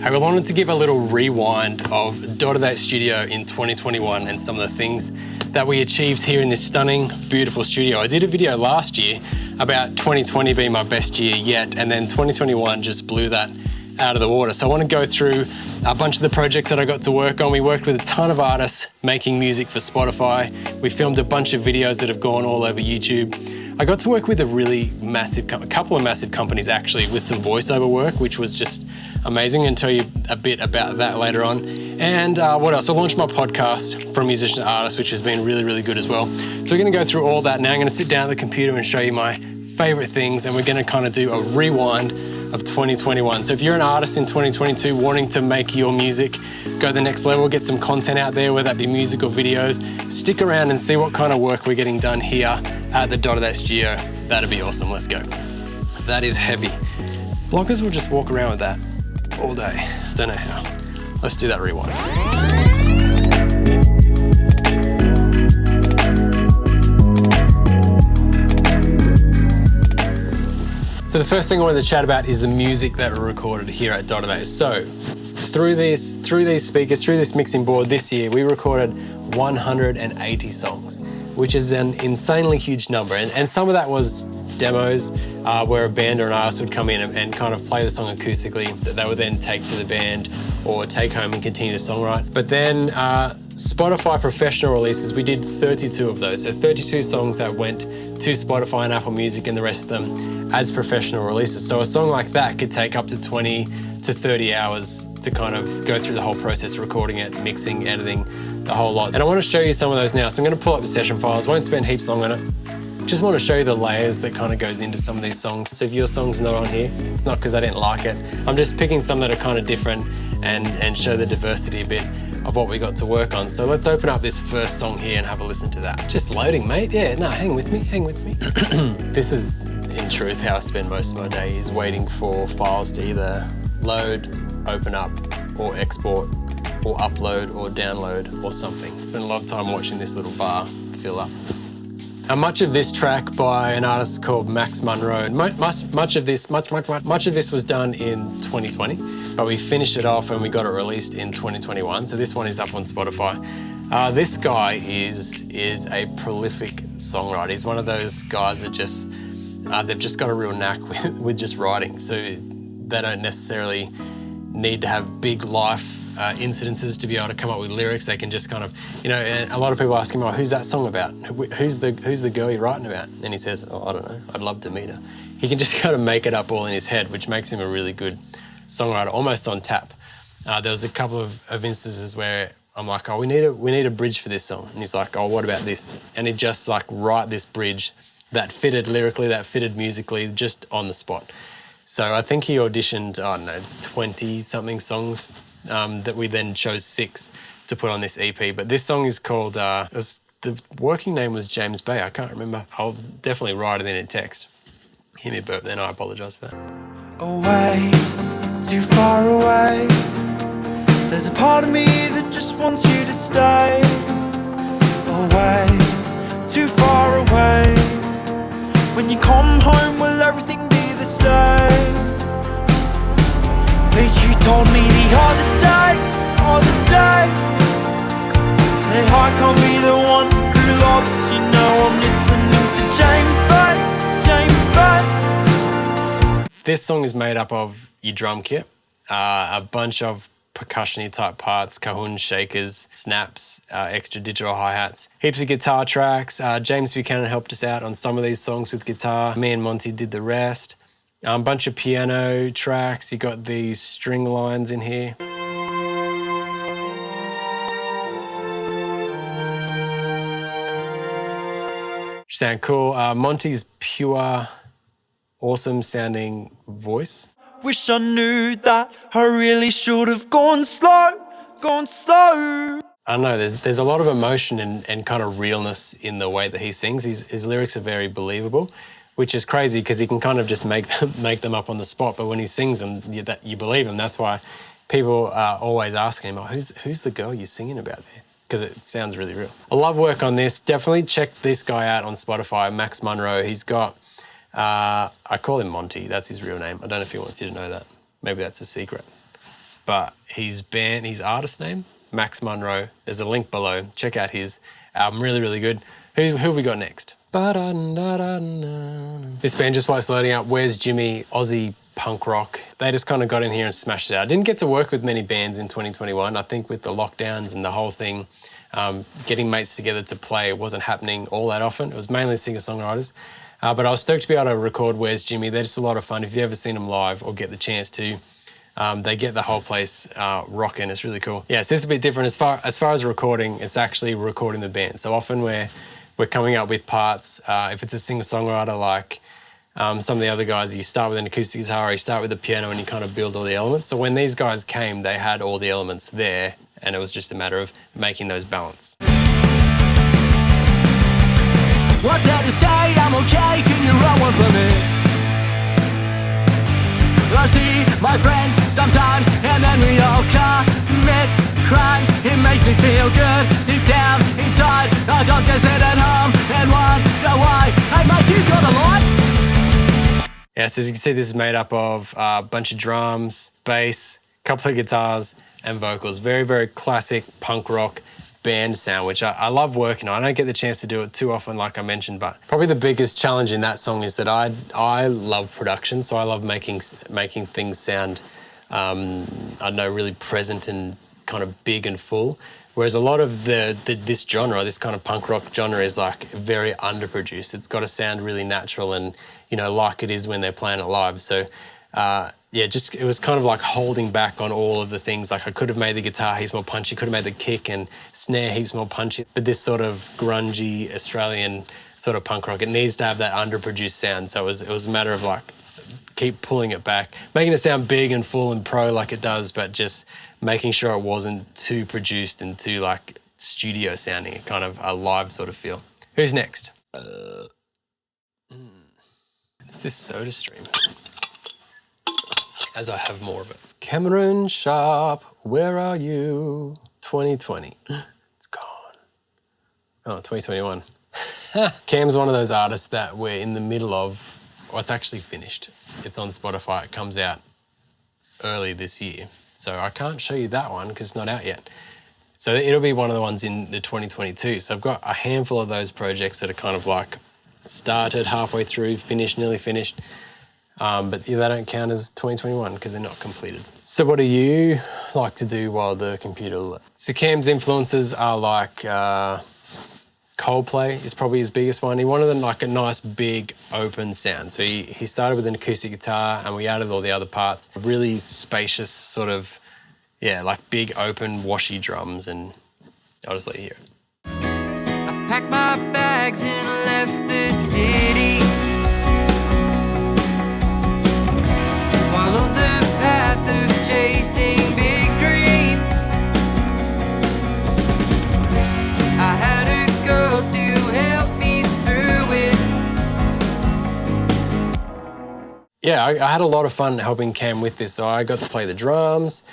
I wanted to give a little rewind of Dotted Out Studio in 2021 and some of the things that we achieved here in this stunning, beautiful studio. I did a video last year about 2020 being my best year yet, and then 2021 just blew that out of the water. So I want to go through a bunch of the projects that I got to work on. We worked with a ton of artists making music for Spotify. We filmed a bunch of videos that have gone all over YouTube. I got to work with a really massive, a couple of massive companies actually, with some voiceover work, which was just amazing, and tell you a bit about that later on. And what else? I launched my podcast, From Musician to Artist, which has been really, really good as well. So we're gonna go through all that now. I'm gonna sit down at the computer and show you my favorite things, and we're gonna kind of do a rewind of 2021. So if you're an artist in 2022 wanting to make your music go the next level, get some content out there, whether that be music or videos, stick around and see what kind of work we're getting done here at the Dotted Out Studio. That'd be awesome. Let's go. That is heavy. Bloggers will just walk around with that all day. Don't know how. Let's do that rewind. So the first thing I wanted to chat about is the music that we recorded here at Dotted Out. So through these speakers, through this mixing board this year, we recorded 180 songs, which is an insanely huge number. And some of that was demos where a band or an artist would come in and kind of play the song acoustically that they would then take to the band or take home and continue to songwrite. But then Spotify professional releases, we did 32 of those. So 32 songs that went to Spotify and Apple Music, and the rest of them as professional releases. So a song like that could take up to 20 to 30 hours to kind of go through the whole process, recording it, mixing, editing, the whole lot. And I want to show you some of those now. So I'm going to pull up the session files, won't spend heaps long on it. Just want to show you the layers that kind of goes into some of these songs. So if your song's not on here, it's not because I didn't like it. I'm just picking some that are kind of different and show the diversity a bit of what we got to work on. So let's open up this first song here and have a listen to that. Just loading, mate. Yeah, no, hang with me, hang with me. This is, in truth, how I spend most of my day, is waiting for files to either load, open up, or export, or upload, or download, or something. Spend a lot of time watching this little bar fill up. Much of this track by an artist called Max Munroe. Much of this was done in 2020, but we finished it off and we got it released in 2021. So this one is up on Spotify. This guy is a prolific songwriter. He's one of those guys that just they've just got a real knack with just writing. So they don't necessarily need to have big life incidences to be able to come up with lyrics. They can just kind of, you know, and a lot of people ask him, oh, who's that song about? Who's the girl you're writing about? And he says, oh, I don't know, I'd love to meet her. He can just kind of make it up all in his head, which makes him a really good songwriter, almost on tap. There was a couple of instances where I'm like, oh, we need a bridge for this song. And he's like, oh, what about this? And he'd just like write this bridge that fitted lyrically, that fitted musically, just on the spot. So I think he auditioned, I don't know, 20-something songs that we then chose 6 to put on this EP. But this song is called, the working name was James Bay. I can't remember. I'll definitely write it in text. Hear me burp then, I apologise for that. Away, too far away. There's a part of me that just wants you to stay. Away, too far away. When you come home, will everything be the same? But you told me the other day that I can't be the one who loves you. Know I'm listening to James Bay. This song is made up of your drum kit, a bunch of percussion-y type parts, cajon, shakers, snaps, extra digital hi-hats, heaps of guitar tracks. James Buchanan helped us out on some of these songs with guitar. Me and Monty did the rest. A bunch of piano tracks. You got these string lines in here. Sound cool. Monty's pure, awesome sounding voice. Wish I knew that I really should have gone slow. I don't know, there's a lot of emotion and kind of realness in the way that he sings. His lyrics are very believable, which is crazy because he can kind of just make them up on the spot. But when he sings them, you believe him. That's why people are always asking him, oh, who's the girl you're singing about there? Because it sounds really real. I love work on this. Definitely check this guy out on Spotify, Max Munroe. He's got, I call him Monty. That's his real name. I don't know if he wants you to know that. Maybe that's a secret. but his artist name, Max Munroe. There's a link below. Check out his album, really, really good. Who have we got next? This band just while it's loading up, Where's Jimmy, Aussie punk rock. They just kind of got in here and smashed it out. I didn't get to work with many bands in 2021. I think with the lockdowns and the whole thing, getting mates together to play wasn't happening all that often. It was mainly singer-songwriters. But I was stoked to be able to record Where's Jimmy. They're just a lot of fun. If you've ever seen them live or get the chance to, they get the whole place rocking. It's really cool. Yeah, so this is a bit different. As far as recording, it's actually recording the band. So often we're coming up with parts. If it's a singer-songwriter like some of the other guys, you start with an acoustic guitar, you start with the piano, and you kind of build all the elements. So when these guys came, they had all the elements there, and it was just a matter of making those balance. What's there to say? I'm okay, can you run one for me? I see my friends sometimes, and then we all commit crimes. It makes me feel good, deep down inside. I don't just sit at home and wonder why. Hey mate, you got a lot? Yeah, so as you can see, this is made up of a bunch of drums, bass, a couple of guitars, and vocals. Very, very classic punk rock band sound, which I love working on. I don't get the chance to do it too often, like I mentioned, but probably the biggest challenge in that song is that I love production, so I love making things sound, I don't know, really present and kind of big and full. Whereas a lot of this genre, this kind of punk rock genre, is like very underproduced. It's got to sound really natural and, you know, like it is when they're playing it live. So yeah, just it was kind of like holding back on all of the things. Like I could have made the guitar heaps more punchy, could have made the kick and snare heaps more punchy, but this sort of grungy Australian sort of punk rock, it needs to have that underproduced sound. So it was a matter of like keep pulling it back, making it sound big and full and pro like it does, but just making sure it wasn't too produced and too like studio sounding, kind of a live sort of feel. Who's next? It's this Soda Stream. As I have more of it. Cameron Sharp, where are you? 2020. It's gone. Oh, 2021. Cam's one of those artists that we're in the middle of. Well, it's actually finished. It's on Spotify. It comes out early this year. So I can't show you that one because it's not out yet. So it'll be one of the ones in the 2022. So I've got a handful of those projects that are kind of like started halfway through, finished, nearly finished. But they don't count as 2021 because they're not completed. So what do you like to do while the computer... So Cam's influences are like Coldplay is probably his biggest one. He wanted like a nice big open sound. So he started with an acoustic guitar and we added all the other parts. Really spacious sort of, yeah, like big open washy drums, and I'll just let you hear it. I packed my bags and left the city. Followed the path of chasing big dreams. I had a girl to help me through it. Yeah, I had a lot of fun helping Cam with this. So I got to play the drums.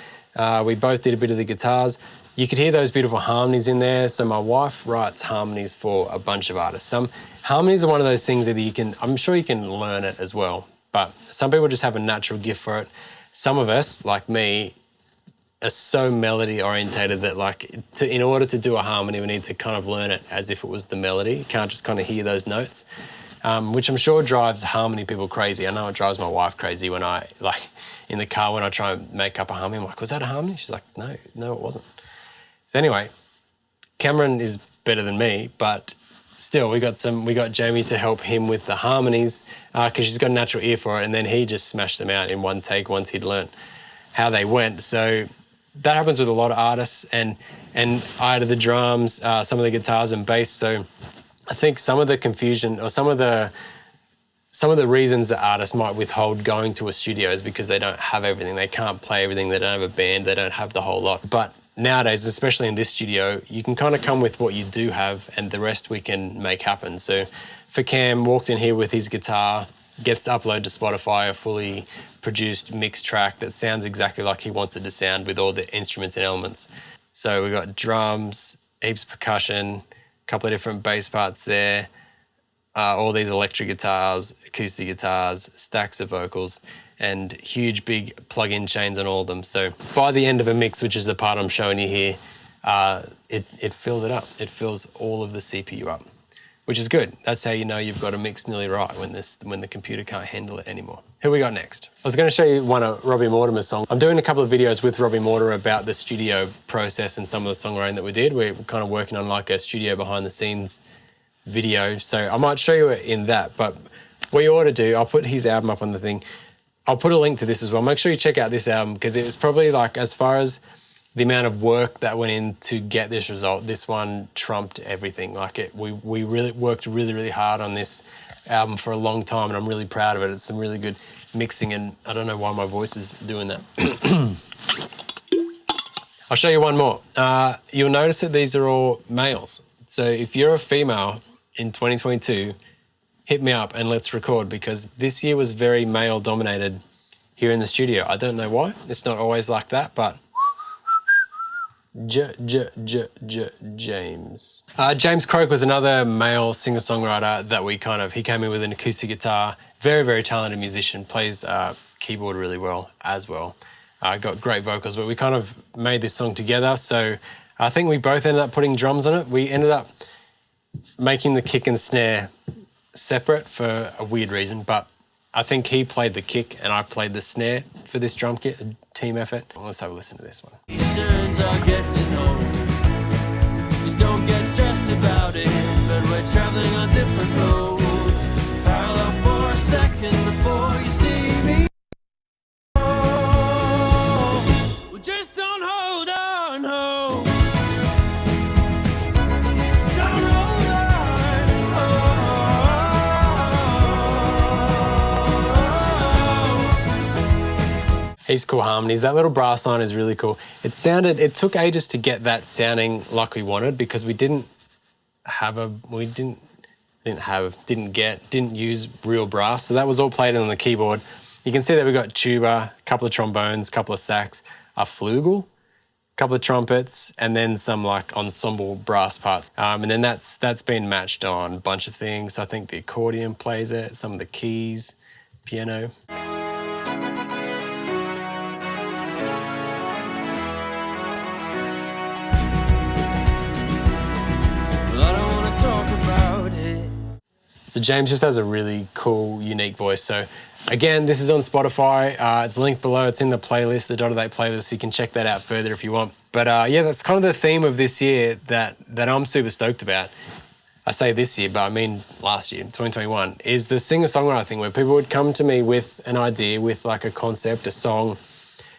We both did a bit of the guitars. You could hear those beautiful harmonies in there. So my wife writes harmonies for a bunch of artists. Some harmonies are one of those things that I'm sure you can learn it as well. But some people just have a natural gift for it. Some of us, like me, are so melody orientated that like in order to do a harmony, we need to kind of learn it as if it was the melody. You can't just kind of hear those notes, which I'm sure drives harmony people crazy. I know it drives my wife crazy when I, like in the car when I try and make up a harmony. I'm like, was that a harmony? She's like, no, it wasn't. So anyway, Cameron is better than me, but still, we got Jaimie to help him with the harmonies because she's got a natural ear for it, and then he just smashed them out in one take once he'd learnt how they went. So that happens with a lot of artists, and I added the drums, some of the guitars and bass. So I think some of the confusion or some of the reasons that artists might withhold going to a studio is because they don't have everything. They can't play everything. They don't have a band. They don't have the whole lot. But nowadays, especially in this studio, you can kind of come with what you do have and the rest we can make happen. So for Cam, walked in here with his guitar, gets to upload to Spotify a fully produced mixed track that sounds exactly like he wants it to sound with all the instruments and elements. So we got drums, heaps of percussion, a couple of different bass parts there. all these electric guitars, acoustic guitars, stacks of vocals, and huge big plug-in chains on all of them. So by the end of a mix, which is the part I'm showing you here, it fills it up. It fills all of the CPU up, which is good. That's how you know you've got a mix nearly right, when the computer can't handle it anymore. Who we got next? I was going to show you one of Robbie Mortimer's songs. I'm doing a couple of videos with Robbie Mortimer about the studio process and some of the songwriting that we did. We're kind of working on like a studio behind the scenes video, so I might show you it in that. But what you ought to do, I'll put his album up on the thing. I'll put a link to this as well. Make sure you check out this album, because it was probably, like, as far as the amount of work that went in to get this result, this one trumped everything. Like, we really worked really hard on this album for a long time, and I'm really proud of it. It's some really good mixing, and I don't know why my voice is doing that. I'll show you one more. You'll notice that these are all males. So if you're a female in 2022, hit me up and let's record, because this year was very male dominated here in the studio. I don't know why. It's not always like that, but James. James Croke was another male singer-songwriter that he came in with an acoustic guitar. Very talented musician, plays keyboard really well as well. Got great vocals, but we kind of made this song together. So I think we both ended up putting drums on it. We ended up making the kick and snare separate for a weird reason, but I think he played the kick and I played the snare for this drum kit, a team effort. Let's have a listen to this one. Are getting old. Just don't get stressed about it, but we're traveling on different roads. Parallel for a second before you see me. Oh, well, just don't hold on, hope. Don't hold on, oh. Heaps cool harmonies. That little brass line is really cool. It took ages to get that sounding like we wanted, because we didn't use real brass. So that was all played on the keyboard. You can see that we got tuba, a couple of trombones, a couple of sax, a flugel, a couple of trumpets, and then some like ensemble brass parts. And then that's been matched on a bunch of things. I think the accordion plays it, some of the keys, piano. So James just has a really cool, unique voice. So again, this is on Spotify. It's linked below. It's in the playlist, the Dot of Eight playlist. So you can check that out further if you want. But yeah, that's kind of the theme of this year that I'm super stoked about. I say this year, but I mean last year, 2021, is the singer-songwriter thing, where people would come to me with an idea, with like a concept, a song,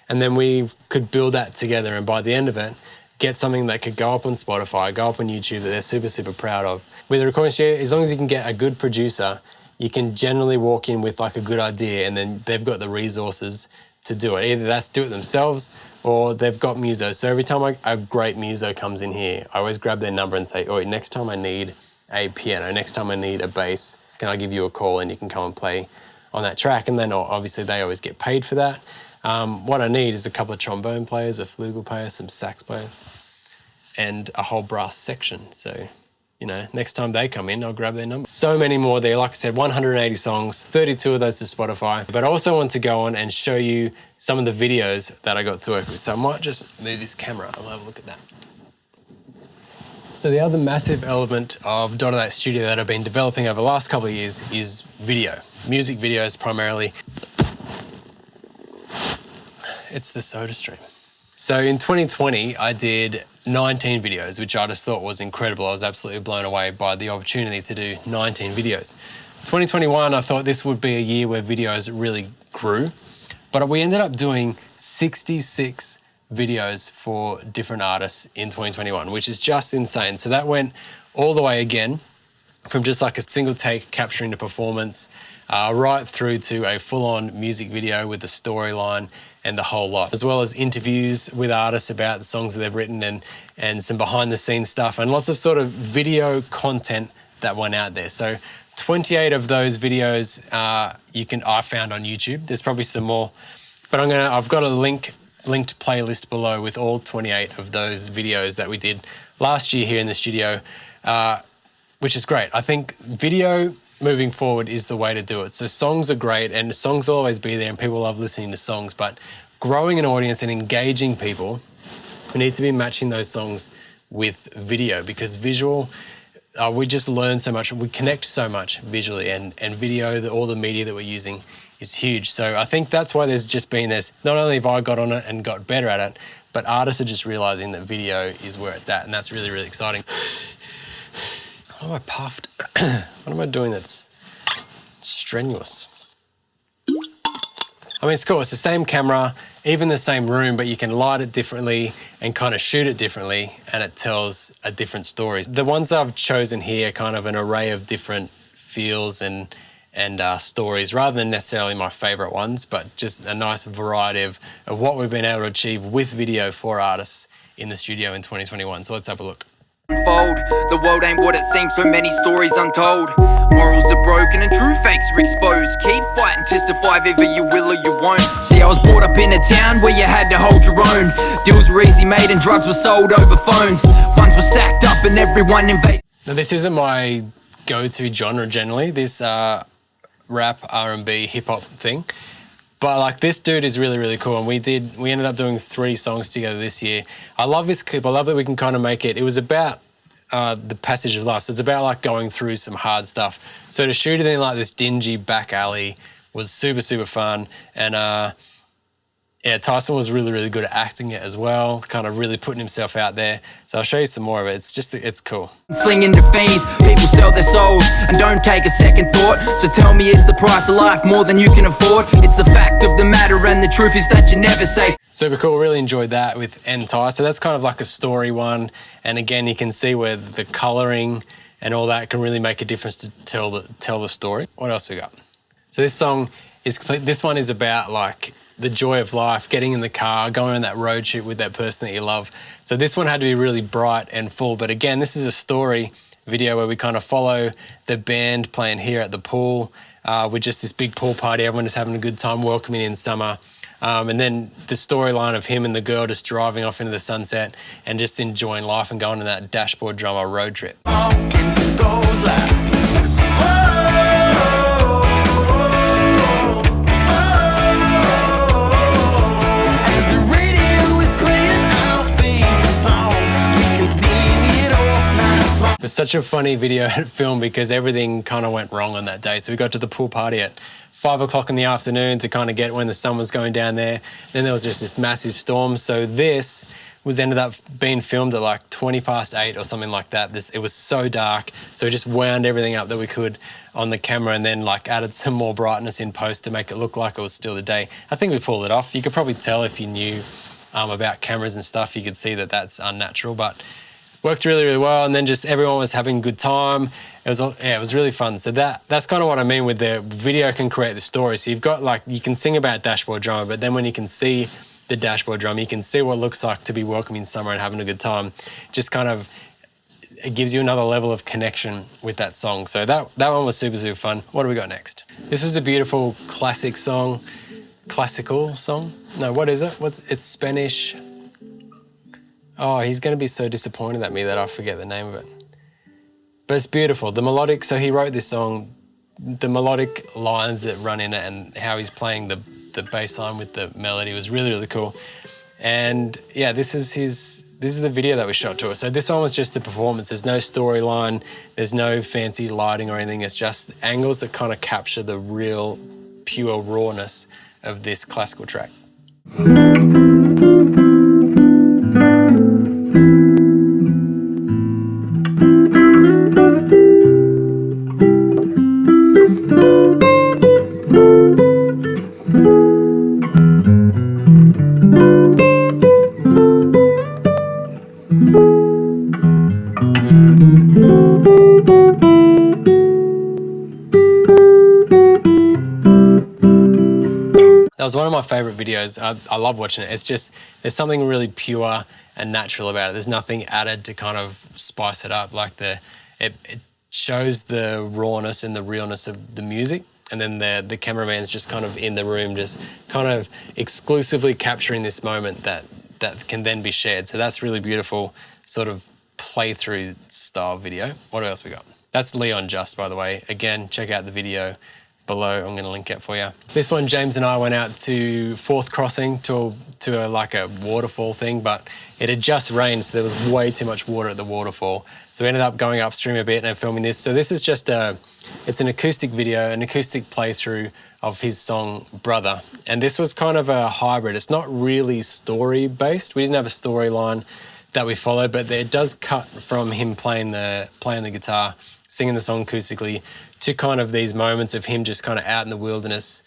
and then we could build that together. And by the end of it, get something that could go up on Spotify, go up on YouTube, that they're super proud of. With a recording studio, as long as you can get a good producer, you can generally walk in with like a good idea, and then they've got the resources to do it. Either that's do it themselves, or they've got musos. So every time a great muso comes in here, I always grab their number and say, oh, next time I need a piano, next time I need a bass, can I give you a call and you can come and play on that track? And then obviously they always get paid for that. What I need is a couple of trombone players, a flugel player, some sax players, and a whole brass section. So, you know, next time they come in, I'll grab their number. So many more there. Like I said, 180 songs, 32 of those to Spotify. But I also want to go on and show you some of the videos that I got to work with. So I might just move this camera. I'll have a look at that. So the other massive element of Dot of Eight Studio that I've been developing over the last couple of years is video. Music videos primarily. It's the SodaStream. So in 2020, I did 19 videos, which I just thought was incredible. I was absolutely blown away by the opportunity to do 19 videos. 2021, I thought this would be a year where videos really grew, but we ended up doing 66 videos for different artists in 2021, which is just insane. So that went all the way again, from just like a single take capturing the performance, right through to a full-on music video with the storyline and the whole lot, as well as interviews with artists about the songs that they've written, and some behind-the-scenes stuff, and lots of sort of video content that went out there. So 28 of those videos I found on YouTube. There's probably some more, but I've got a linked playlist below with all 28 of those videos that we did last year here in the studio, which is great. I think video moving forward is the way to do it. So songs are great and songs will always be there and people love listening to songs, but growing an audience and engaging people, we need to be matching those songs with video, because visual, we just learn so much, we connect so much visually, and video, all the media that we're using is huge. So I think that's why there's just been this, not only have I got on it and got better at it, but artists are just realizing that video is where it's at, and that's really, really exciting. What am I puffed? What am I doing that's strenuous? I mean, it's cool, it's the same camera, even the same room, but you can light it differently and kind of shoot it differently, and it tells a different story. The ones I've chosen here are kind of an array of different feels and stories, rather than necessarily my favorite ones, but just a nice variety of what we've been able to achieve with video for artists in the studio in 2021. So let's have a look. The world ain't what it seems, so many stories untold. Morals are broken and true fakes are exposed. Keep fighting to survive, either you will or you won't. See, I was brought up in a town where you had to hold your own. Deals were easy made and drugs were sold over phones. Funds were stacked up and everyone invaded. Now this isn't my go-to genre generally, this rap, R&B, hip-hop thing. But like, this dude is really, really cool, and we ended up doing 3 songs together this year. I love this clip. I love that we can kind of make it. It was about the passage of life, so it's about like going through some hard stuff. So to shoot it in like this dingy back alley was super, super fun, and yeah, Tyson was really, really good at acting it as well, kind of really putting himself out there. So I'll show you some more of it. It's cool. Slinging the fiends, people sell their souls and don't take a second thought. So tell me, is the price of life more than you can afford? It's the fact of the matter, and the truth is that you never say. Super cool, really enjoyed that with NTYS. So that's kind of like a story one. And again, you can see where the coloring and all that can really make a difference to tell the story. What else we got? So this song is complete. This one is about like the joy of life, getting in the car, going on that road trip with that person that you love. So this one had to be really bright and full. But again, this is a story video where we kind of follow the band playing here at the pool with just this big pool party. Everyone just having a good time, welcoming in summer. And then the storyline of him and the girl just driving off into the sunset and just enjoying life and going on that dashboard drummer road trip. It was such a funny video film because everything kind of went wrong on that day. So we got to the pool party at 5 o'clock in the afternoon to kind of get when the sun was going down there. Then there was just this massive storm. So this ended up being filmed at like 20 past 8 or something like that. It was so dark. So we just wound everything up that we could on the camera and then like added some more brightness in post to make it look like it was still the day. I think we pulled it off. You could probably tell if you knew about cameras and stuff, you could see that that's unnatural, but worked really, really well. And then just everyone was having a good time. It was really fun. So that's kind of what I mean with the video can create the story. So you've got like, you can sing about dashboard drama, but then when you can see the dashboard drum, you can see what it looks like to be welcoming summer and having a good time. Just kind of, it gives you another level of connection with that song. So that one was super, super fun. What do we got next? This was a beautiful classic song, classical song. No, what is it? It's Spanish. Oh, he's going to be so disappointed at me that I forget the name of it. But it's beautiful. The melodic, so he wrote this song, the melodic lines that run in it and how he's playing the bass line with the melody was really, really cool. And yeah, this is the video that we shot to it. So this one was just the performance. There's no storyline, there's no fancy lighting or anything. It's just angles that kind of capture the real, pure rawness of this classical track. That was one of my favorite videos. I love watching it. It's just, there's something really pure and natural about it. There's nothing added to kind of spice it up. Like it shows the rawness and the realness of the music. And then the cameraman's just kind of in the room, just kind of exclusively capturing this moment that can then be shared. So that's really beautiful, sort of playthrough style video. What else we got? That's Leon Just, by the way. Again, check out the video below. I'm going to link it for you. This one, James and I went out to Fourth Crossing to like a waterfall thing, but it had just rained, so there was way too much water at the waterfall. So we ended up going upstream a bit and filming this. So this is just it's an acoustic video, an acoustic playthrough of his song Brother. And this was kind of a hybrid. It's not really story-based. We didn't have a storyline that we followed, but it does cut from him playing the guitar, singing the song acoustically, to kind of these moments of him just kind of out in the wilderness,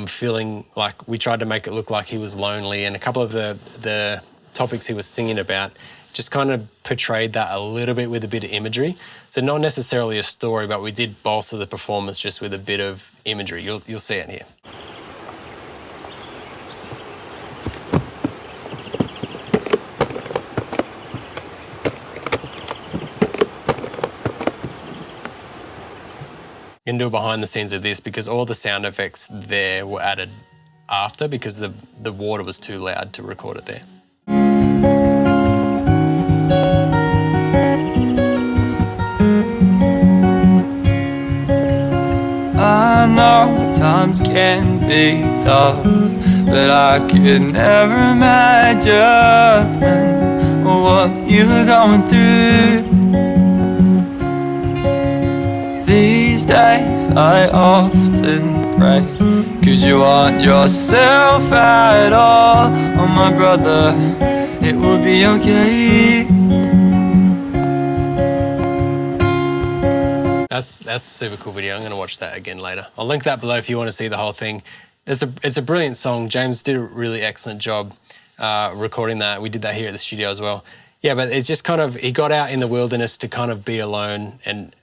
feeling like we tried to make it look like he was lonely, and a couple of the topics he was singing about just kind of portrayed that a little bit with a bit of imagery. So not necessarily a story, but we did bolster the performance just with a bit of imagery. You'll see it here. You can do a behind the scenes of this because all the sound effects there were added after because the water was too loud to record it there. I know times can be tough, but I could never imagine what you were going through. These days I often pray, 'cause you aren't yourself at all. Oh my brother, it will be okay. That's a super cool video. I'm going to watch that again later. I'll link that below if you want to see the whole thing. It's a brilliant song. James did a really excellent job recording that. We did that here at the studio as well. Yeah, but it's just kind of, he got out in the wilderness to kind of be alone, and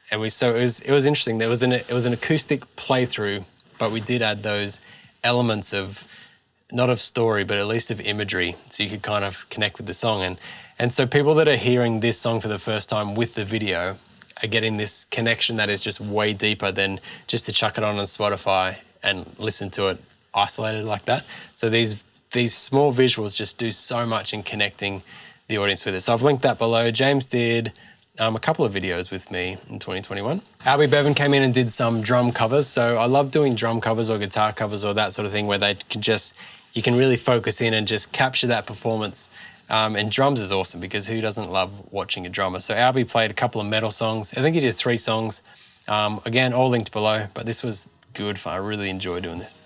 it was interesting. It was an acoustic playthrough, but we did add those elements of, not of story, but at least of imagery, so you could kind of connect with the song. And so people that are hearing this song for the first time with the video are getting this connection that is just way deeper than just to chuck it on Spotify and listen to it isolated like that. So these small visuals just do so much in connecting the audience with it. So I've linked that below. James did a couple of videos with me in 2021. Albie Bevan came in and did some drum covers. So I love doing drum covers or guitar covers or that sort of thing where you can really focus in and just capture that performance. And drums is awesome because who doesn't love watching a drummer? So Albie played a couple of metal songs. I think he did 3 songs. Again, all linked below, but this was good fun. I really enjoy doing this.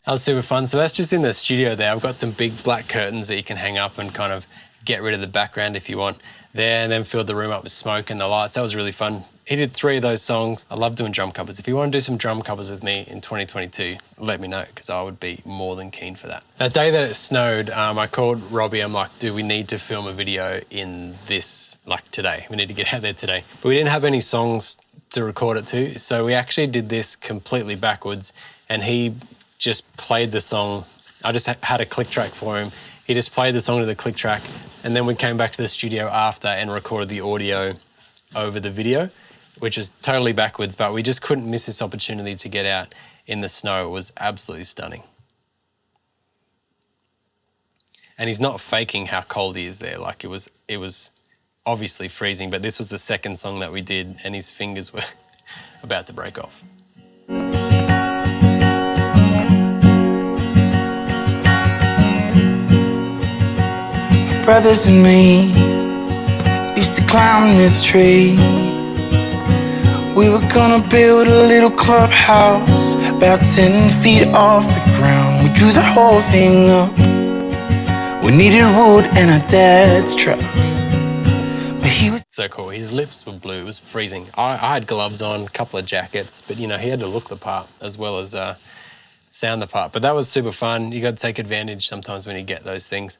That was super fun. So that's just in the studio there. I've got some big black curtains that you can hang up and kind of get rid of the background if you want there, and then filled the room up with smoke and the lights. That was really fun. He did 3 of those songs. I love doing drum covers. If you want to do some drum covers with me in 2022, let me know, because I would be more than keen for that. That day that it snowed, I called Robbie. I'm like, dude, we need to film a video in this, like today. We need to get out there today. But we didn't have any songs to record it to, so we actually did this completely backwards, and he just played the song. I just had a click track for him. He just played the song to the click track, and then we came back to the studio after and recorded the audio over the video, which is totally backwards, but we just couldn't miss this opportunity to get out in the snow. It was absolutely stunning. And he's not faking how cold he is there. Like it was obviously freezing, but this was the second song that we did, and his fingers were about to break off. Brothers and me used to climb this tree. We were gonna build a little clubhouse about 10 feet off the ground. We drew the whole thing up. We needed wood and our dad's truck. But he was so cool. His lips were blue. It was freezing. I had gloves on, a couple of jackets, but you know, he had to look the part as well as sound the part. But that was super fun. You got to take advantage sometimes when you get those things.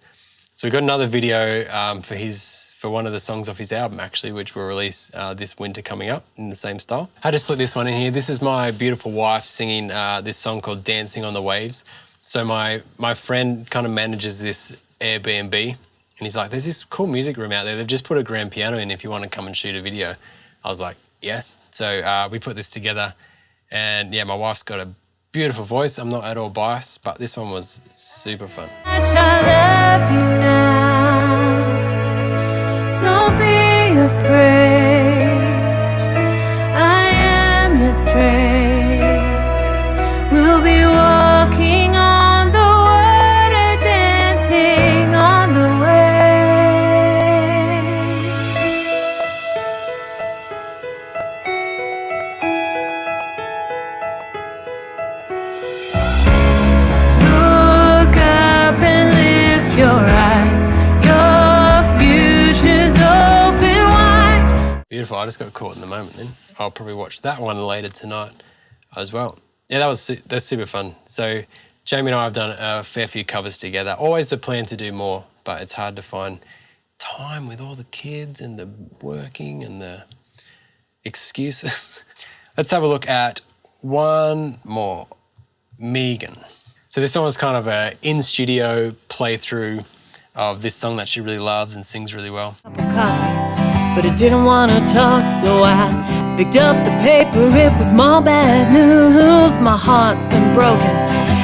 So we got another video for one of the songs off his album, actually, which will release this winter coming up in the same style. I just slip this one in here. This is my beautiful wife singing this song called Dancing on the Waves. So my friend kind of manages this Airbnb, and he's like, there's this cool music room out there. They've just put a grand piano in if you want to come and shoot a video. I was like, yes. So we put this together, and yeah, my wife's got a beautiful voice. I'm not at all biased, but this one was super fun. I love you now. Don't be afraid. I am your strength. We'll be walking on the water, dancing on the Look up and lift your eyes. Your future's open wide. Beautiful. I just got caught in the moment then. I'll probably watch that one later tonight as well. Yeah, that's super fun. So Jaimie and I have done a fair few covers together. Always the plan to do more, but it's hard to find time with all the kids and the working and the excuses. Let's have a look at one more, Megan. So this one was kind of a in-studio playthrough of this song that she really loves and sings really well. Coffee, but I didn't want to talk, so I picked up the paper. It was more bad news. My heart's been broken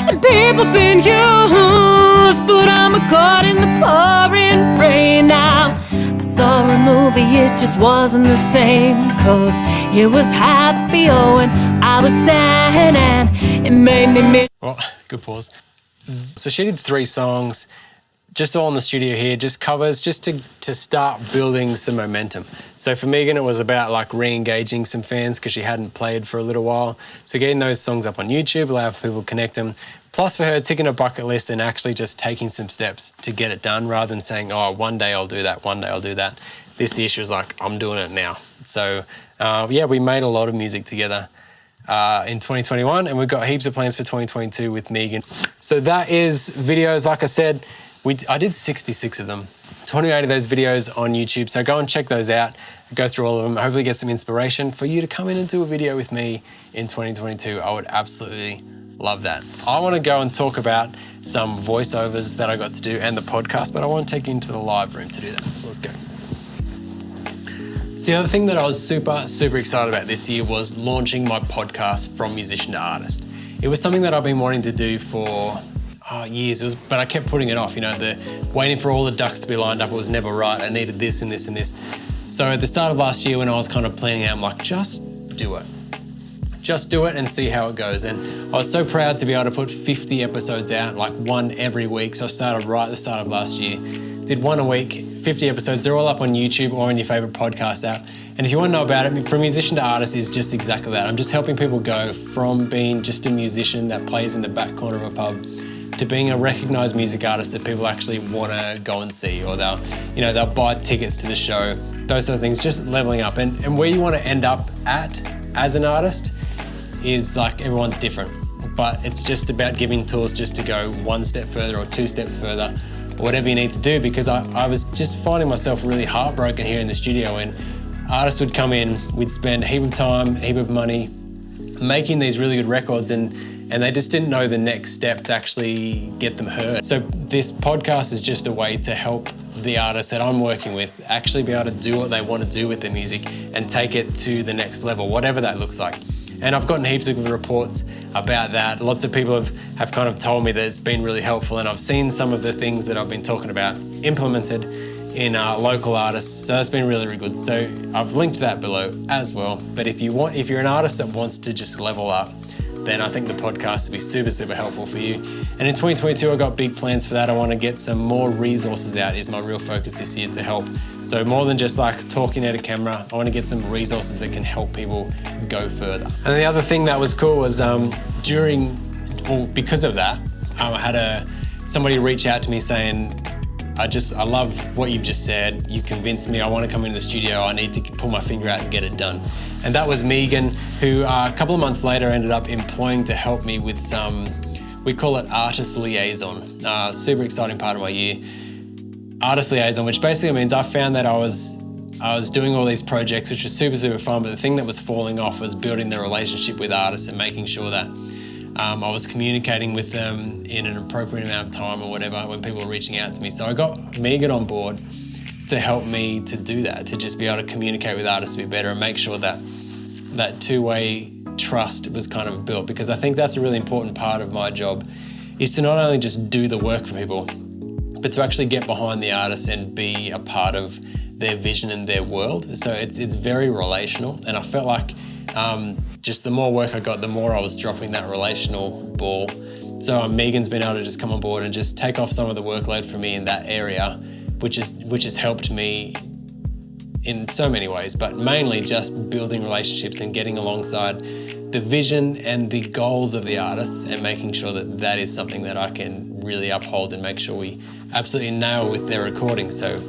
and people been used, but I'm caught in the pouring rain now. I saw a movie, it just wasn't the same, 'cause it was happy, oh, and I was sad, and it made me miss. Well, good pause. So she did 3 songs, just all in the studio here, just covers, just to start building some momentum. So for Megan, it was about like re-engaging some fans because she hadn't played for a little while. So getting those songs up on YouTube, allow for people to connect them. Plus for her, ticking a bucket list and actually just taking some steps to get it done rather than saying, oh, one day I'll do that, one day I'll do that. This issue is like, I'm doing it now. So yeah, we made a lot of music together in 2021, and we've got heaps of plans for 2022 with Megan. So that is videos, like I said, I did 66 of them, 28 of those videos on YouTube. So go and check those out, go through all of them, hopefully get some inspiration for you to come in and do a video with me in 2022. I would absolutely love that. I want to go and talk about some voiceovers that I got to do and the podcast, but I want to take you into the live room to do that. So let's go. So the other thing that I was super excited about this year was launching my podcast From Musician to Artist. It was something that I've been wanting to do for years, but I kept putting it off, you know, waiting for all the ducks to be lined up. It was never right. I needed this and this and this. So at the start of last year when I was kind of planning out, I'm like, just do it. Just do it and see how it goes. And I was so proud to be able to put 50 episodes out, like one every week. So I started right at the start of last year, did one a week, 50 episodes. They're all up on YouTube or on your favorite podcast app. And if you want to know about it, From Musician to Artist is just exactly that. I'm just helping people go from being just a musician that plays in the back corner of a pub to being a recognised music artist that people actually want to go and see, or they'll buy tickets to the show, those sort of things, just leveling up. And where you want to end up at as an artist is like everyone's different, but it's just about giving tools just to go one step further or 2 steps further, or whatever you need to do, because I was just finding myself really heartbroken here in the studio when artists would come in, we'd spend a heap of time, a heap of money making these really good records, and they just didn't know the next step to actually get them heard. So this podcast is just a way to help the artists that I'm working with actually be able to do what they want to do with their music and take it to the next level, whatever that looks like. And I've gotten heaps of reports about that. Lots of people have kind of told me that it's been really helpful, and I've seen some of the things that I've been talking about implemented in local artists. So that's been really, really good. So I've linked that below as well. But if you're an artist that wants to just level up, then I think the podcast will be super helpful for you. And in 2022, I've got big plans for that. I want to get some more resources out, is my real focus this year, to help. So more than just like talking at a camera, I want to get some resources that can help people go further. And the other thing that was cool was because of that, I had somebody reach out to me saying, I love what you've just said. You convinced me. I want to come into the studio. I need to pull my finger out and get it done. And that was Megan, who a couple of months later ended up employing to help me with some we call it artist liaison. Super exciting part of my year. Artist liaison, which basically means I found that I was doing all these projects, which was super fun, but the thing that was falling off was building the relationship with artists and making sure that I was communicating with them in an appropriate amount of time or whatever when people were reaching out to me. So I got Megan on board to help me to do that, to just be able to communicate with artists a bit better and make sure that that two-way trust was kind of built, because I think that's a really important part of my job, is to not only just do the work for people, but to actually get behind the artists and be a part of their vision and their world. So it's very relational, and I felt like just the more work I got, the more I was dropping that relational ball. So Megan's been able to just come on board and just take off some of the workload for me in that area, which has helped me in so many ways, but mainly just building relationships and getting alongside the vision and the goals of the artists and making sure that that is something that I can really uphold and make sure we absolutely nail with their recording. So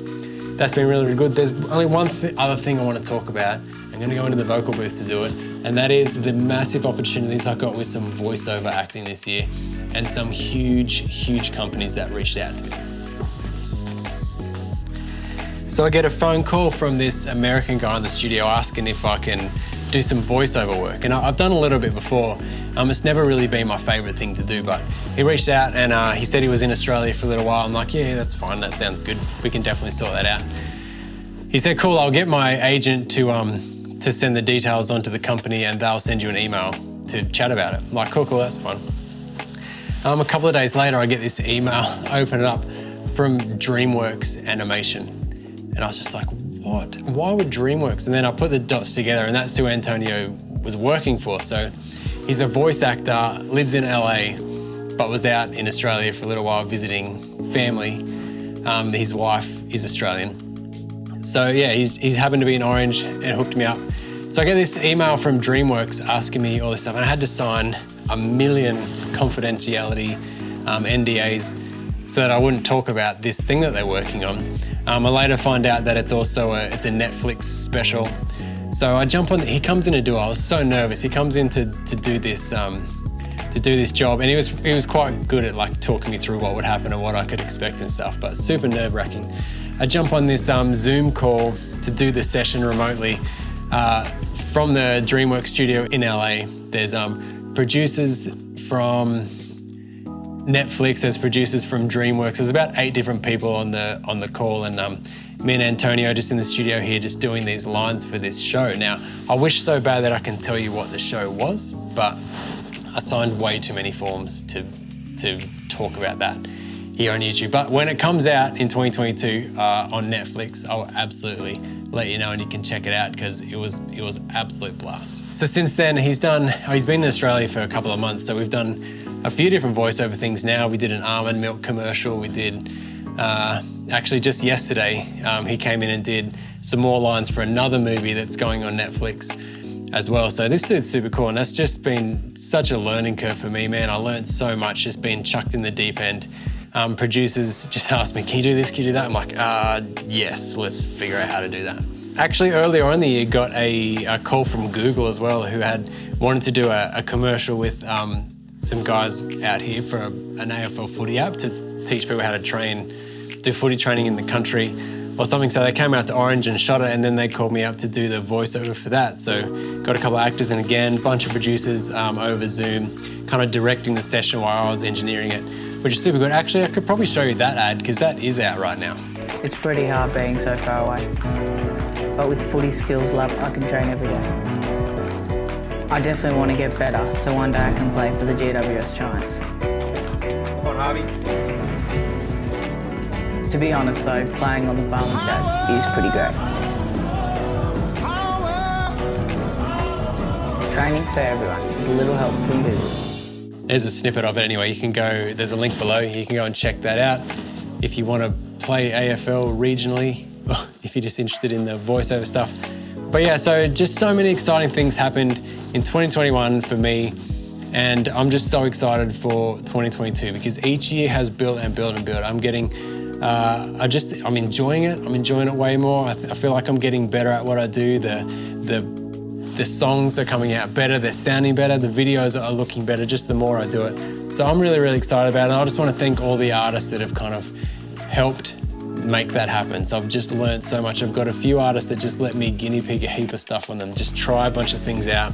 that's been really, really good. There's only one other thing I want to talk about. I'm going to go into the vocal booth to do it, and that is the massive opportunities I got with some voiceover acting this year and some huge companies that reached out to me. So I get a phone call from this American guy in the studio asking if I can do some voiceover work. And I've done a little bit before. It's never really been my favourite thing to do, but he reached out and he said he was in Australia for a little while. I'm like, yeah, that's fine, that sounds good. We can definitely sort that out. He said, cool, I'll get my agent to send the details onto the company and they'll send you an email to chat about it. I'm like, cool, that's fine. A couple of days later, I get this email, open it up, from DreamWorks Animation. And I was just like, what? Why would DreamWorks? And then I put the dots together, and that's who Antonio was working for. So he's a voice actor, lives in LA, but was out in Australia for a little while visiting family. His wife is Australian. So yeah, he's happened to be in Orange and hooked me up. So I get this email from DreamWorks asking me all this stuff, and I had to sign 1 million confidentiality NDAs so that I wouldn't talk about this thing that they're working on. I later find out that it's also a Netflix special. So I jump on, he comes in to do it. I was so nervous. He comes in to do this job, and he was quite good at like talking me through what would happen and what I could expect and stuff, but super nerve-wracking. I jump on this Zoom call to do the session remotely from the DreamWorks studio in LA. There's producers from Netflix, there's producers from DreamWorks. There's about 8 different people on the call, and me and Antonio just in the studio here just doing these lines for this show. Now, I wish so bad that I can tell you what the show was, but I signed way too many forms to talk about that here on YouTube. But when it comes out in 2022 on Netflix, I'll absolutely let you know, and you can check it out because it was absolute blast. So since then, he's been in Australia for a couple of months, so we've done a few different voiceover things now. We did an almond milk commercial. We did, actually just yesterday, he came in and did some more lines for another movie that's going on Netflix as well. So this dude's super cool, and that's just been such a learning curve for me, man. I learned so much just being chucked in the deep end. Producers just asked me, can you do this, can you do that? I'm like, yes, let's figure out how to do that. Actually, earlier on in the year, got a call from Google as well, who had wanted to do a commercial with some guys out here for an AFL footy app to teach people how to do footy training in the country or something. So they came out to Orange and shot it, and then they called me up to do the voiceover for that. So got a couple of actors, and again, a bunch of producers over Zoom, kind of directing the session while I was engineering it, which is super good. Actually, I could probably show you that ad because that is out right now. It's pretty hard being so far away, but with Footy Skills Lab, I can train every day. I definitely want to get better, so one day I can play for the GWS Giants. Come on, Harvey. To be honest though, playing on the farm with Dad is pretty great. Training for everyone, with a little help from Google. There's a snippet of it anyway. You can go, there's a link below. You can go and check that out if you want to play AFL regionally, or if you're just interested in the voiceover stuff. But yeah, so just so many exciting things happened in 2021 for me, and I'm just so excited for 2022 because each year has built and built and built. I'm getting, I'm enjoying it. I'm enjoying it way more. I feel like I'm getting better at what I do. The The songs are coming out better, they're sounding better, the videos are looking better just the more I do it. So I'm really, really excited about it. And I just want to thank all the artists that have kind of helped make that happen. So I've just learned so much. I've got a few artists that just let me guinea pig a heap of stuff on them, just try a bunch of things out.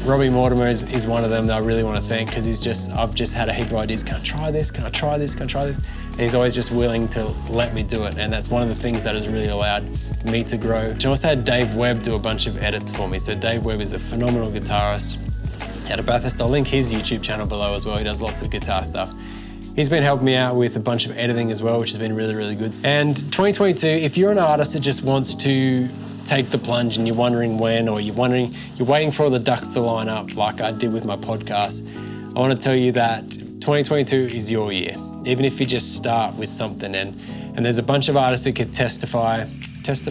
Robbie Mortimer is one of them that I really want to thank, because I've just had a heap of ideas. Can I try this? Can I try this? Can I try this? And he's always just willing to let me do it. And that's one of the things that has really allowed me to grow. I also had Dave Webb do a bunch of edits for me. So Dave Webb is a phenomenal guitarist out of Bathurst. I'll link his YouTube channel below as well. He does lots of guitar stuff. He's been helping me out with a bunch of editing as well, which has been really, really good. And 2022, if you're an artist that just wants to take the plunge and you're wondering when, or you're waiting for all the ducks to line up like I did with my podcast, I want to tell you that 2022 is your year. Even if you just start with something, and there's a bunch of artists that could testify, is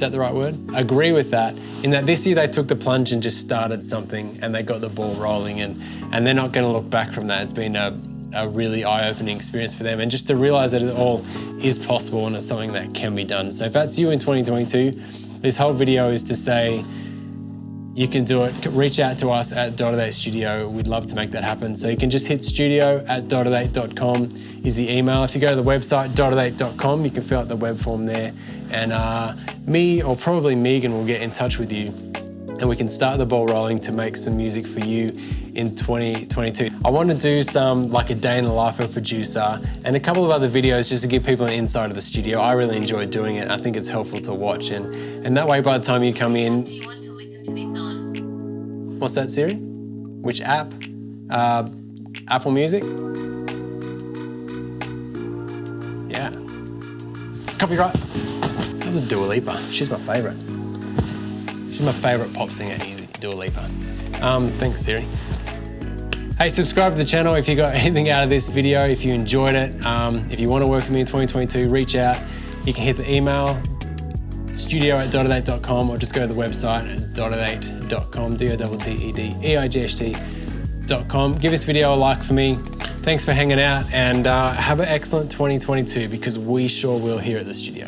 that the right word? Agree with that, in that this year they took the plunge and just started something and they got the ball rolling, and they're not going to look back from that. It's been a really eye-opening experience for them, and just to realize that it all is possible and it's something that can be done. So if that's you in 2022, this whole video is to say you can do it. Reach out to us at Dot8 Studio. We'd love to make that happen. So you can just hit studio@dot8.com is the email. If you go to the website, dot8.com, you can fill out the web form there. And me, or probably Megan, will get in touch with you and we can start the ball rolling to make some music for you in 2022. I want to do some, like a day in the life of a producer and a couple of other videos just to give people an insight of the studio. I really enjoy doing it. I think it's helpful to watch, and that way by the time you come in... Do you want to listen to this on? What's that, Siri? Which app? Apple Music? Yeah. Copyright. That's a Dua Lipa. She's my favourite. She's my favourite pop singer, Dua Lipa. Thanks, Siri. Hey, subscribe to the channel if you got anything out of this video, if you enjoyed it. If you want to work with me in 2022, reach out. You can hit the email, studio@dot8.com, or just go to the website at dot8.com, dottedight.com. Give this video a like for me. Thanks for hanging out, and have an excellent 2022, because we sure will here at the studio.